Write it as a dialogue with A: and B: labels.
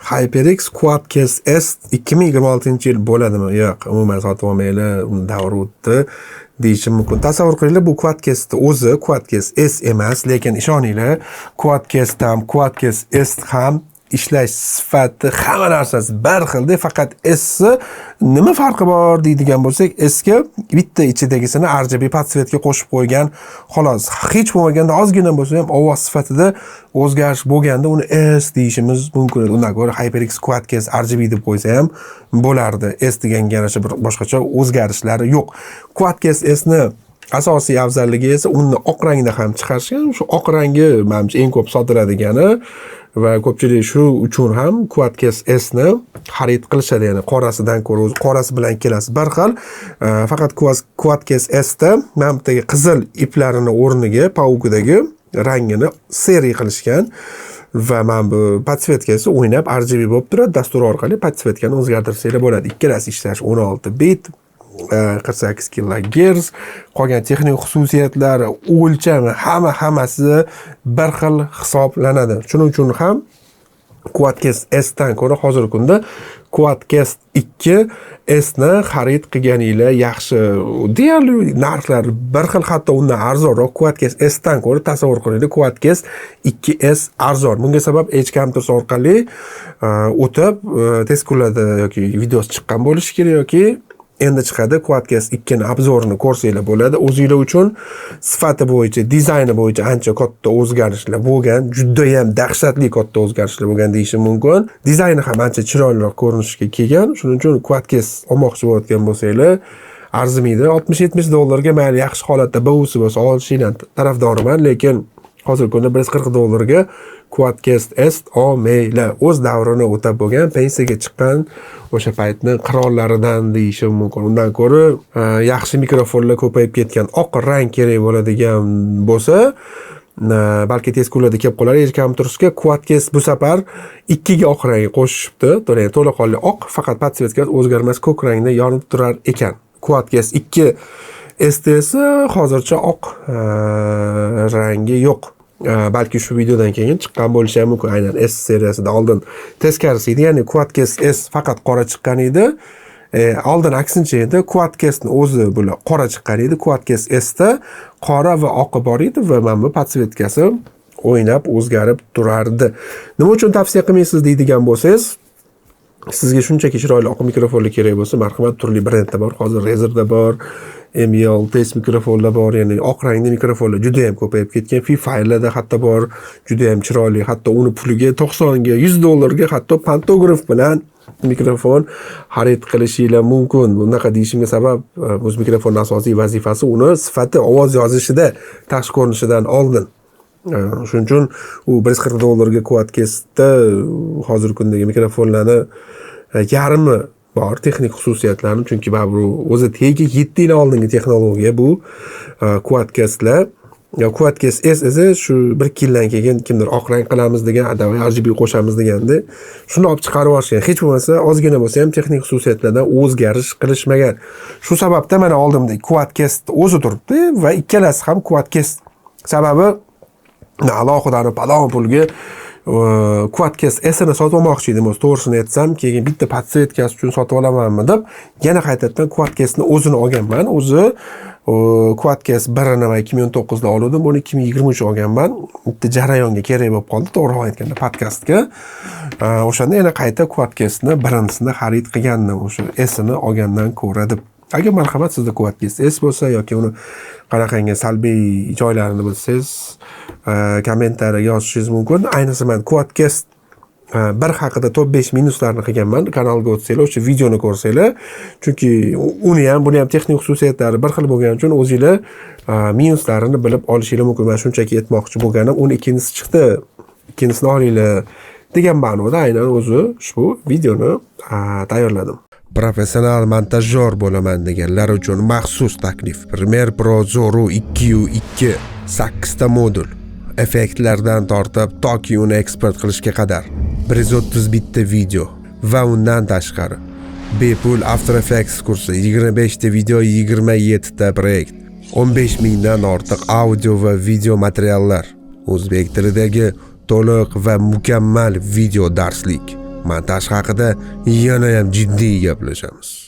A: HyperX Quadcast S 2026-yil bo'ladimi? Yo'q, umuman sotib olmanglar, uni davri o'tdi deyishim mumkin. Tasavvur qilinglar, bu Quadcast o'zi Quadcast S emas, lekin ishoninglar, Quadcast ham, Quadcast S ham ishlash sifati, hamma narsasi bir xilda, faqat S nima farqi bor deydigan bo'lsak, S ga bitta ichidagisini RGB podsvetga qo'shib qo'ygan, xolos. Hech bo'lmaganda ozgina bo'lsa ham ovoz sifatida o'zgarish bo'lganda uni S deyishimiz mumkin edi. Undan ko'ra HyperX Quadcast RGB deb qo'ysa ham bo'lardi. S deganga yarasha bir boshqacha o'zgarishlari yo'q. Quadcast S ni asosiy afzalligi esa uni oq rangda ham chiqarishgan. Shu oq rangi menimcha eng ko'p sotilaydigani va ko'pchilik shu uchun ham Quadcast S ni xarid qilishadi. Ya'ni qorasidan ko'ra o'zi qorasi bilan kelasi bir xil. Faqat Quadcast S da mana bu qizil iplarini o'rniga paukidagi rangini seri qilishgan va mana bu podsvetkasi o'ynab RGB bo'lib turadi. Dastur orqali podsvetkani o'zgartirsanglar bo'ladi. Ikkalasi ishlash 16 bit. 48 kHz, qolgan texnik xususiyatlari, o'lchami, hammasi bir xil hisoblanadi. Shuning uchun ham Quadcast S dan ko'ra hozirgi kunda Quadcast 2 S ni xarid qilganinglar yaxshi. Deyarli narxlar bir xil, hatto undan arzonroq. Quadcast S dan ko'ra tasavvur qilinglar, Quadcast 2S arzon. Bunga sabab Edge Campers orqali o'tib tez kunlarda yoki videosi chiqqan bo'lishi kerak yoki endi chiqadi. Quadcast 2 ni obzorini ko'rsanglar bo'ladi. O'zingizlar uchun sifati bo'yicha, dizayni bo'yicha ancha katta o'zgarishlar bo'lgan, juda ham dahshatli katta o'zgarishlar bo'lgan deyishim mumkin. Dizayni ham ancha chiroyliroq ko'rinishga kelgan. Shuning uchun Quadcast olmoqchi bo'layotgan bo'lsanglar, arzimaydi. $60-70 mayli yaxshi holatda BUsi bo'lsa olishinglar tarafdoriman, lekin hozirgi kunda $140 Quadcast S olmanglar. O'z davrini o'tab bo'lgan, pensiyaga chiqqan o'sha paytni qirollaridan deyishim mumkin. Undan ko'ra yaxshi mikrofonlar ko'payib ketgan, oq rang kerak bo'ladigan bo'lsa, balki tez kunlarda kelib qolar. Edge Campersga Quadcast bu safar 2 ga oq rang qo'shishibdi. To'laqonli oq, faqat podsvetkasi o'zgarmas ko'k rangda yonib turar ekan. Quadcast 2 S esa hozircha oq rangi yo'q. Balki shu videodan keyin chiqqan bo'lishi ham mumkin. Aynan S seriyasida oldin teskarisi edi. Ya'ni Quadcast S faqat qora chiqqan edi. Oldin aksincha edi. Quadcastning o'zi bular qora chiqqan edi. Quadcast S da qora va oqi bor edi va mana bu podsvetkasi o'ynab o'zgarib turardi. Nima uchun tavsiya qilmaysiz deydigan bo'lsangiz, sizga shunchaki chiroyli oq mikrofonlar kerak bo'lsa, marhamat, turli brendda bor. Hozir Razerda bor, ML test mikrofonlar bor, ya'ni oq rangli mikrofonlar juda ham ko'payib ketgan. Fifalarda hatto bor, juda ham chiroyli, hatto uni puliga $90 ga, $100 ga hatto pantograf bilan mikrofon xarid qilishingiz mumkin. Bunaqa deyishimga sabab, o'z mikrofonning asosiy vazifasi uni sifati ovoz yozishida, tashqi ko'rinishidan oldin. Shuning uchun u $140 ga Quadcastda hozirgi kundagi mikrofonlarni yarmi bor, texnik xususiyatlarni, chunki bu o'zi tegi 7 yil oldingi texnologiya bu Quadcastlar. Quadcast S esa shu 1-2 yildan keyin kimdir oq rang qilamiz degan, adavay RGB qo'shamiz deganda, shuni olib chiqarib yuborishgan. Hech bo'lmasa ozgina bo'lsa ham texnik xususiyatlardan o'zgarish qilishmagan. Shu sababda mana oldimda Quadcast o'zi turibdi va ikkalasi ham Quadcast. Sababi alohida palon pulga Quadcast S ni sotib olmoqchi edim. To'g'risini aytsam, keyin bitta podsvetkasi uchun sotib olamanmi deb yana qaytadan Quadcastni o'zini olganman. O'zi Quadcast 1 ni 2019 da oldim, buni 2023 olganman. Bitta jarayonga kerak bo'lib qoldi, to'g'ri aytganda podkastga. O'shanda yana qayta Quadcastni birinchisini xarid qilgandim, o'sha S ni olgandan ko'ra deb. Agar marhamat sizda Quadcast S bo'lsa yoki uni qanaqangi salbiy joylarini bilsangiz, kommentariyaga yozishingiz mumkin. Ayniqsa men Quadcast 1 haqida top 5 minuslarni qilganman. Kanalga o'tsanglar, o'sha videoni ko'rsanglar, chunki uni ham, buni ham texnik xususiyatlari bir xil bo'lgani uchun o'zingizlar minuslarini bilib olishingiz mumkin. Men shunchaki aytmoqchi bo'lganim, uni ikkinchisi chiqdi, ikkinchisini olinglar degan ma'noda aynan o'zi ushbu videoni tayyorladim. Professional montajyor bo'laman deganlar uchun maxsus taklif. Premiere Pro Zoru 2U2 8 ta modul. Effektlardan tortib toki uni eksport qilishga qadar 130 bitta video va undan tashqari bepul After Effects kursi, 25 ta video, 27 ta proyekt, 15 mingdan ortiq audio va video materiallar, o'zbek tilidagi to'liq va mukammal video darslik, montaj haqida yana ham jiddiy gaplashamiz.